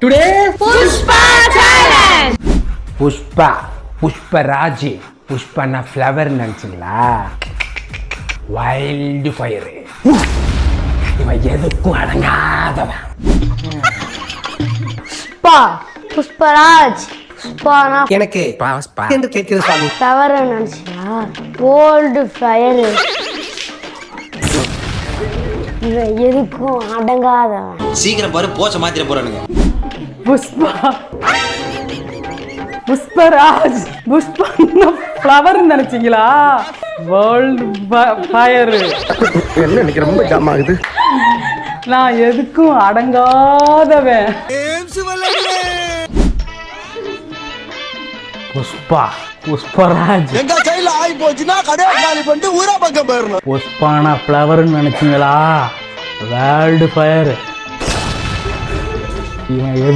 Today Pushpa challenge. Pushparaj புஷ்பன்னா flower நினச்சிங்களா? Wild fire, இவன் எதுக்கும் அடங்காதவன். புஷ்பராஜ் புஷ்பானா எனக்கு என்று கேட்கிற சாமி. ஃப்ளவர் நினைச்சியா? Gold fire. இவன் எதுக்கும் அடங்காதவன். சீக்கிரம் பாரு, போச்ச மாத்திர போறானுங்க. புஷ்பராஜ் புஷ்பன்னா ஃப்ளவர் நினைச்சீங்களா? World fire. என்ன எனக்கு ரொம்ப ஜாம் ஆகுது. நான் எதுக்கும் அடங்காதவன். புஷ்பராஜ் எங்க கையில ஆயி போச்சுன்னா கடையை காலி பண்ணிட்டு ஊரா பக்கம் போயிடணும். புஷ்பானா ஃப்ளவர் நினைச்சீங்களா? World fire. இவன்